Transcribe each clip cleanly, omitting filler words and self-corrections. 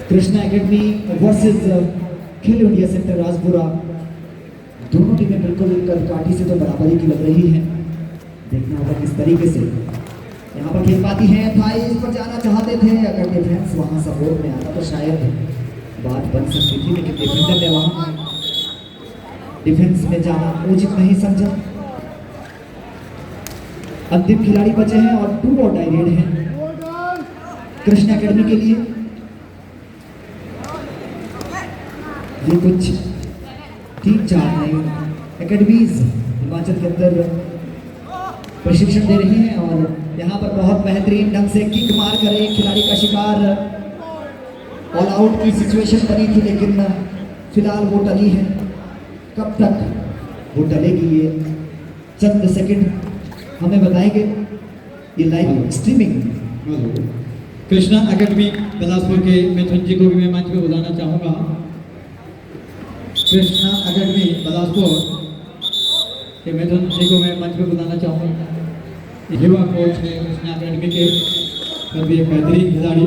Krishna academy versus खेलो India centre Rajpura. दोनों टीमें बिल्कुल काठी से तो बराबरी की लग रही है। देखना होगा किस तरीके से यहाँ पर खेल पाती है। थाईस पर जाना चाहते थे, अगर डिफेंस वहां सपोर्ट में आता तो शायद बात बन सकती थी, लेकिन डिफेंडर ने वहां डिफेंस में जाना उचित नहीं समझा। अंतिम खिलाड़ी बचे हैं और 2 और डाई रेड हैं कृष्णा एकेडमी के लिए। ये कुछ 3-4 नई एकेडमीज हिमाचल के अंदर प्रशिक्षण दे रही हैं और यहाँ पर बहुत बेहतरीन ढंग से किक मार कर एक खिलाड़ी का शिकार ऑल आउट की सिचुएशन बनी थी, लेकिन फिलहाल वो टली है। कब तक वो टलेगी ये चंद सेकंड हमें बताएंगे। ये live streaming. Krishna academy Bilaspur के मिथुन जी को भी मैं मंच पे बुलाना चाहूँगा। कृष्णा एकेडमी बिलासपुर के मिथुन जी को मैं मंच पे बुलाना चाहूँगा। युवा कोच है कृष्णा एकेडमी के, और भी एक बेहतरीन खिलाड़ी।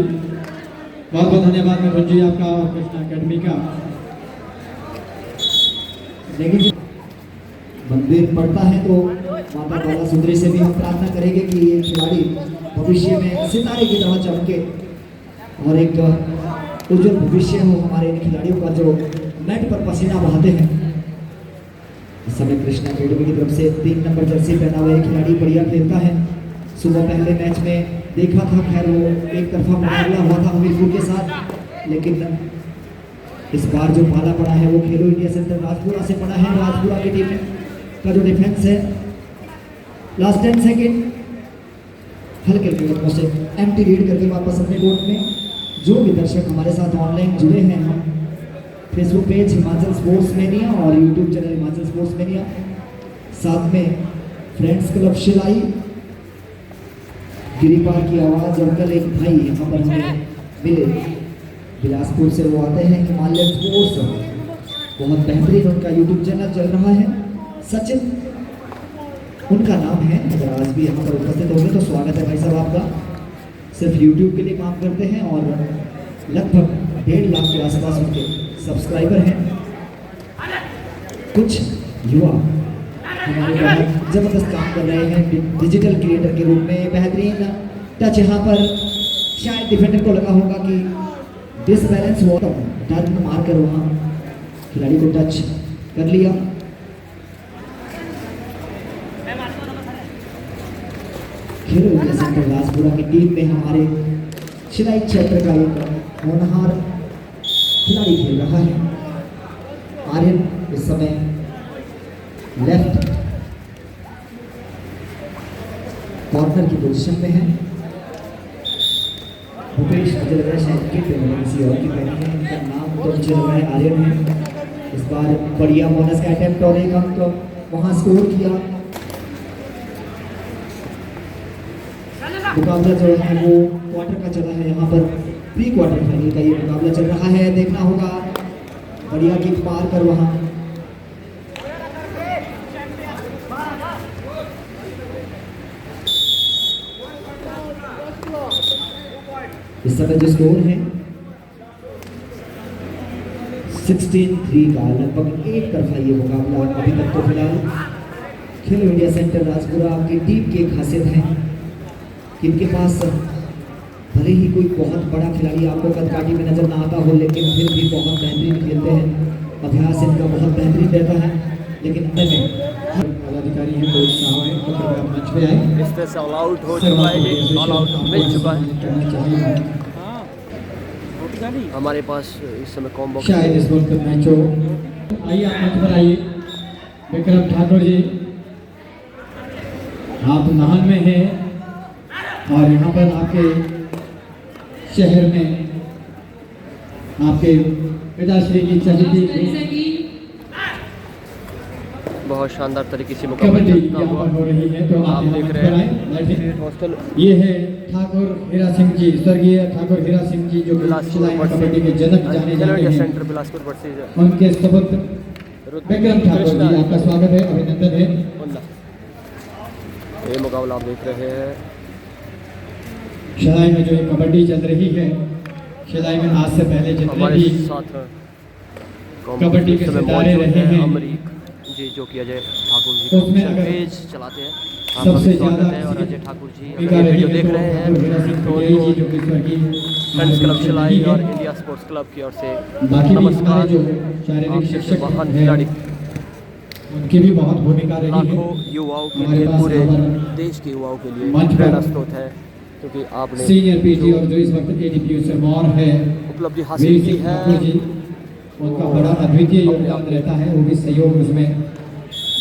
बहुत बहुत धन्यवाद मिथुन जी आपका और कृष्णा एकेडमी का। लेकिन मंदिर पड़ता है तो माता बाला सुंदरी से भी हम प्रार्थना करेंगे कि ये खिलाड़ी भविष्य में सितारे की तरह चमके और एक उज्जवल भविष्य हो हमारे इन खिलाड़ियों का जो नेट पर पसीना बहाते हैं। इस समय कृष्णा एकेडमी की तरफ से 3 नंबर जर्सी पहना हुआ खिलाड़ी बढ़िया खेलता है। सुबह पहले मैच में देखा था, खैर वो एक तरफा मुकाबला हुआ था हमीरपुर के साथ, लेकिन इस बार जो पाला पड़ा है वो खेलो इंडिया सेंटर राजपुरा से पड़ा है। राजपुरा की टीम का जो डिफेंस है लास्ट 10 सेकेंड हल्के हल्के से एम्प्टी रीड करके वापस अपने कोर्ट में। जो भी दर्शक हमारे साथ ऑनलाइन जुड़े हैं, हम Facebook page Himachal sports mania और YouTube channel Himachal sports mania, साथ में फ्रेंड्स क्लब शिलाई, गिरिपार की आवाज़ और कल एक भाई यहाँ पर हमें मिले बिलासपुर से, वो आते हैं हिमालयन स्पोर्ट्स। बहुत बेहतरीन उनका यूट्यूब चैनल चल रहा है, सचिन उनका नाम है। अगर आज भी यहाँ पर उपस्थित होंगे तो स्वागत है भाई साहब आपका। सिर्फ यूट्यूब के लिए काम करते हैं और लगभग 1.5 लाख के आसपास उनके सब्सक्राइबर हैं। कुछ युवा हमारे बहुत ज़बरदस्त काम कर रहे हैं डिजिटल क्रिएटर के रूप में। बेहतरीन टच यहाँ पर शायद डिफेंडर को लगा होगा कि डिसबैलेंस हुआ, तो टर्न मार कर वहाँ खिलाड़ी को टच कर लिया। खेलो इंडिया सेंटर राजपुरा की टीम में हमारे शिलाई क्षेत्र का एक होनहार खिलाड़ी खेल रहा है। आर्यन इस समय लेफ्ट कॉर्नर की पोजीशन में है। भूपेश मुझे लग रहा है शायद किट किसी और की पहनी है, उनका नाम तो मुझे लग रहा है आर्यन है। इस बार बढ़िया बोनस का अटेम्प्ट और एक अंक वहां स्कोर किया। मुकाबला जो है वो क्वार्टर का चला है, यहाँ पर प्री क्वार्टर फाइनल का ये मुकाबला चल रहा है। देखना होगा बढ़िया किक पार कर वहाँ इस समय जो स्कोर है 16-3 का, लगभग एक तरफा ये मुकाबला अभी तक तो फिलहाल। खेलो इंडिया सेंटर राजपुरा आपकी टीम की एक खासियत है कि इनके पास भले ही कोई बहुत बड़ा खिलाड़ी आपको कदकाठी में नजर ना आता हो, लेकिन फिर भी बहुत बेहतरीन खेलते हैं। अभ्यास इनका बहुत बेहतरीन रहता है, लेकिन पदाधिकारी हैं कोच साहब हैं, तो कृपया मंच पे आए। इस तरह से ऑल आउट हो चुका है, ऑल आउट मिल चुका है। हमारे पास इस समय कॉम्बो शायद इस वक्त मैच हो। आइए आप मंच पर आइए। विक्रम ठाकुर जी, आप नाहन में हैं और यहाँ पर आपके शहर में आपके पिताश्री की चहेती बहुत शानदार तरीके से कबड्डी यहाँ पर हो रही है, तो आप देख रहे हैं हॉस्टल। ये है ठाकुर हीरा सिंह जी, स्वर्गीय ठाकुर हीरा सिंह जी, जो कबड्डी के जनक जाने जाते हैं। सेंटर बिलासपुर वर्सेस उनके सुपुत्र विक्रम ठाकुर जी, आपका स्वागत है, अभिनंदन है। ये मुकाबला आप देख रहे हैं। शहर में जो कबड्डी चल रही है खिलाई में आज से पहले जितने हमारे भी साथ कबड्डी के समय सितारे मौजूद रहे हैं, अमरीक जी, जो कि अजय ठाकुर जी उसमें का अगर पेज चलाते हैं। आप सबसे सभी स्वागत ज्यादा है। और अजय ठाकुर जी अगर भूमिका ये रही वीडियो है देख तो रहे हैं ठाकुर हीरा सिंह तो पटियाई जी, उनको जो कि स्वर्गीय फ्रेंड्स क्लब हमारे शिलाई बीच और नहीं है। इंडिया स्पोर्ट्स क्लब की ओर से बाकी भी नमस्कार। हमारे जो आप शारीरिक जैसे शिक्षक महान हैं खिलाड़ी उनकी भी बहुत भूमिका रही है। लाखों युवाओं के हमारे लिए, पास पूरे यहाँ पर देश के युवाओं के लिए मंच पर प्रेरणा स्रोत है, क्योंकि आपने सीनियर पीजी जो और जो इस वक्त एडीपी सिरमौर है उपलब्धि वीर हासिल की सिंह है ठाकुर जी, उनका बड़ा अद्वितीय योगदान रहता है। वो भी सहयोग उसमें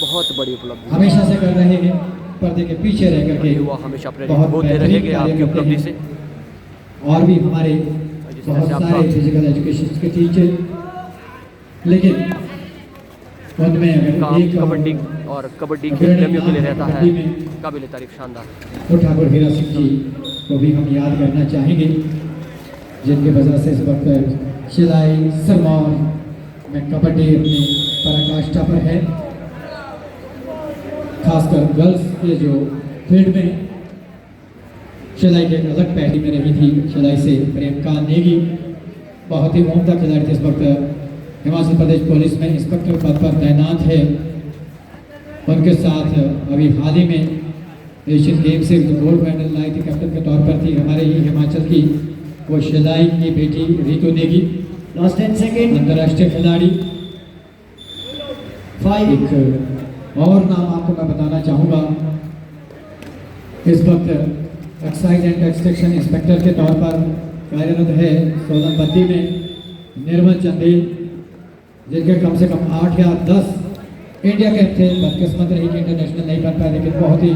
बहुत बड़ी उपलब्धि है। हमेशा से कर रहे हैं, पर्दे के पीछे रह करके युवा हमेशा प्रेरित बहुत होते बेहतरीन रहेंगे कार्य आपकी करते उपलब्धि हैं। से। और भी हमारे जिस तरह बहुत से आप सारे फिजिकल एजुकेशन के टीचर, लेकिन उनमें अगर एक कबड्डी और कबड्डी के अग्रणी प्रेमियों के लिए नाम है रहता है कबड्डी में, काबिल तारीफ, शानदार। तो ठाकुर हीरा सिंह जी को भी हम याद करना चाहेंगे, जिनके वजह से इस वक्त शिलाई सिरमौर में कबड्डी अपनी पराकाष्ठा पर है। खासकर गर्ल्स के जो फील्ड में शिलाई के एक अलग पहली में रही थी। शिलाई से प्रियंका नेगी बहुत ही उम्दा खिलाड़ी थे, इस वक्त हिमाचल प्रदेश पुलिस में इंस्पेक्टर पद पर तैनात है। उनके साथ अभी हाल ही में एशियन गेम्स से गोल्ड मेडल लाई थी, कैप्टन के तौर पर थी हमारे ही हिमाचल की वो शिलाई की बेटी रितु नेगी, लास्ट 10 सेकेंड। अंतर्राष्ट्रीय खिलाड़ी। 5 एक और नाम आपको मैं बताना चाहूँगा, इस वक्त एक्साइज एंड टैक्सेशन इंस्पेक्टर के तौर पर कार्यरत है सोलनबत्ती में निर्मल चंदेल, जिनके कम से कम 8 या 10 इंडिया कैप थे। बदकिस्मत रही कि इंटरनेशनल नहीं बन पाए, लेकिन बहुत ही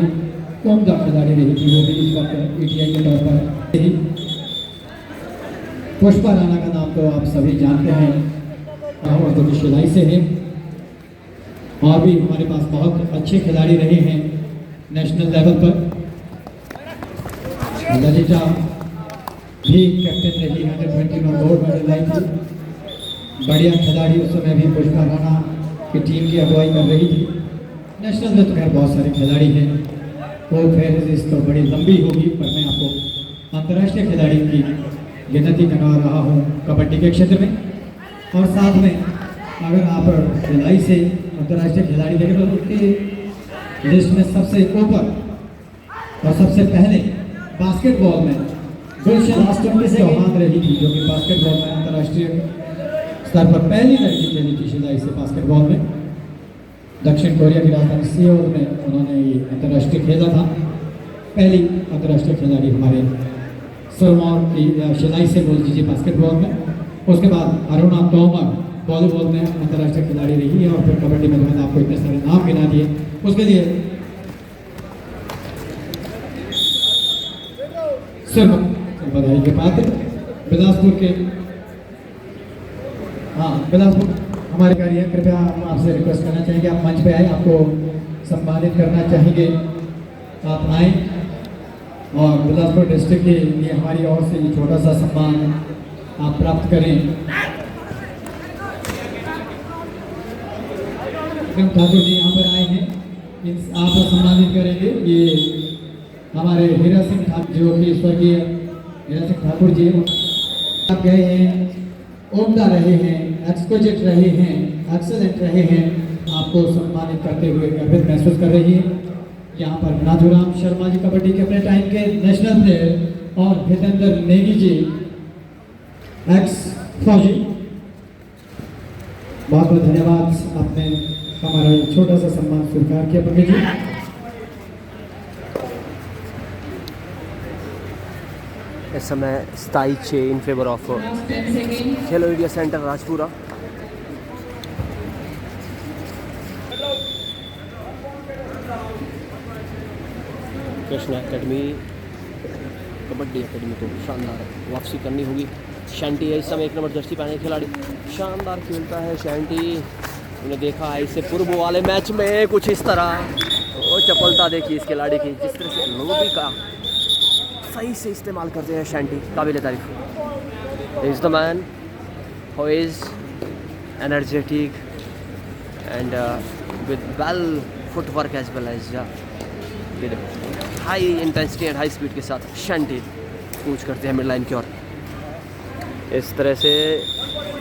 उम्दा खिलाड़ी रही थी वो भी इस वक्त ईटीआई के तौर पर ही। पुष्पा राणा का नाम तो आप सभी जानते हैं और जो कि शिलाई से है। और भी हमारे पास बहुत अच्छे खिलाड़ी रहे हैं नेशनल लेवल पर। ललिता भी कैप्टन रही, 120 में गोल्ड मेडल लाई थी। बढ़िया खिलाड़ी, उस समय भी पुष्पा राणा की टीम की अगुवाई कर रही थी। नेशनल में तो खैर बहुत सारे खिलाड़ी हैं, वो फहरिस्त तो बड़ी लंबी होगी, पर मैं आपको अंतर्राष्ट्रीय खिलाड़ी की गिनती करवा रहा हूँ कबड्डी के क्षेत्र में। और साथ में अगर आप खिलाई से अंतर्राष्ट्रीय खिलाड़ी देखें तो उनके लिस्ट में सबसे ऊपर और सबसे पहले बास्केटबॉल में गुलशन चौहान रही थी, जो कि बास्केटबॉल में अंतर्राष्ट्रीय स्तर पर पहली लड़की खेली थी शिलाई से बास्केटबॉल में। दक्षिण कोरिया की राजधानी सियोल में उन्होंने ये अंतर्राष्ट्रीय खेला था। पहली अंतर्राष्ट्रीय खिलाड़ी हमारे सिरमौर की शिलाई से बोल दीजिए बास्केटबॉल में। उसके बाद अरुणा तोमर वॉलीबॉल में अंतर्राष्ट्रीय खिलाड़ी रही है। और फिर कबड्डी में मैंने आपको इतने सारे नाम गिना दिए, उसके लिए सिर्फ बधाई के पात्र बिलासपुर के, हाँ बिलासपुर हमारे कार्य। कृपया हम आपसे रिक्वेस्ट करना चाहेंगे, आप मंच पे आए, आपको सम्मानित करना चाहेंगे, आप आए और बिलासपुर डिस्ट्रिक्ट के लिए हमारी ओर से ये छोटा सा सम्मान आप प्राप्त करें। ठाकुर जी यहाँ पर आए हैं, आप सम्मानित करेंगे। ये हमारे हीरा सिंह ठाकुर, जो कि स्वर्गीय हीरा सिंह ठाकुर जी आप गए हैं, उम्दा रहे हैं, एक्सक्विजिट रहे हैं, एक्सेलेंट रहे हैं, आपको सम्मानित करते हुए गर्वित महसूस कर रही है। यहाँ पर नाथुराम शर्मा जी कबड्डी के अपने टाइम के नेशनल प्लेयर और हितेंद्र नेगी जी एक्स फौजी, बहुत बहुत धन्यवाद, आपने हमारा छोटा सा सम्मान स्वीकार किया पंडित जी। इस समय 27 in favour of Khelo India centre Rajpura. Krishna academy kabaddi academy को शानदार वापसी करनी होगी। शैंटी है इस समय 1 नंबर जर्सी पहने खिलाड़ी, शानदार खेलता है शैंटी। उन्हें देखा है इससे पूर्व वाले मैच में कुछ इस तरह, वो चपलता देखी इस खिलाड़ी की, जिस तरह से लोबी का सही से इस्तेमाल करते हैं शैंटी, काबिल तारीफ। Is the man who is energetic and with well footwork as well as with high intensity and high speed के साथ शैंटी कूच करते हैं मिड लाइन की ओर। इस तरह से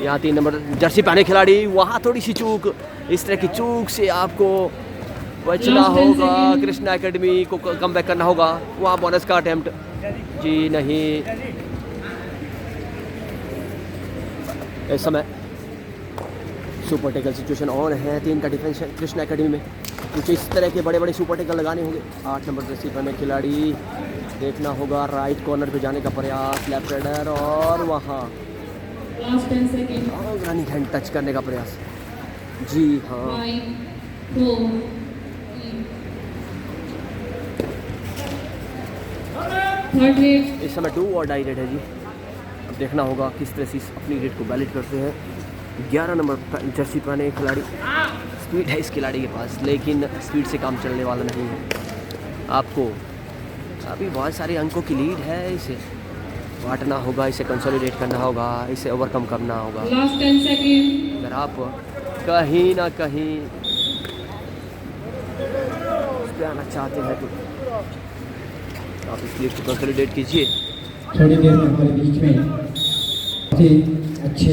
यहाँ 3 नंबर जर्सी पहने खिलाड़ी, वहाँ थोड़ी सी चूक, इस तरह की चूक से आपको बचना होगा। कृष्णा एकेडमी को कम बैक करना होगा। वहाँ बोनस का अटेम्प्ट, जी नहीं। इस समय सुपर टेकल सिचुएशन ऑन है। 3 का डिफेंस है कृष्णा एकेडमी में। कुछ इस तरह के बड़े बड़े सुपर टेकल लगाने होंगे। 8 नंबर जर्सी पहने खिलाड़ी, देखना होगा राइट कॉर्नर पे जाने का प्रयास, लेफ्ट राइडर, और वहाँ रनिंग हैंड टच करने का प्रयास, जी हाँ। इस समय 2 और डाई रेड है जी। अब देखना होगा किस तरह से अपनी रेड को बैलेट करते हैं। 11 नंबर जर्सी पहने खिलाड़ी, स्पीड है इस खिलाड़ी के पास, लेकिन स्पीड से काम चलने वाला नहीं है। आपको अभी बहुत सारे अंकों की लीड है, इसे बांटना होगा, इसे कंसोलिडेट करना होगा, इसे ओवरकम करना होगा। अगर आप कहीं ना कहीं उस पे आना चाहते हैं तो आप इस लीड को कंसोलिडेट कीजिए। थोड़ी देर में हमारे बीच में अच्छे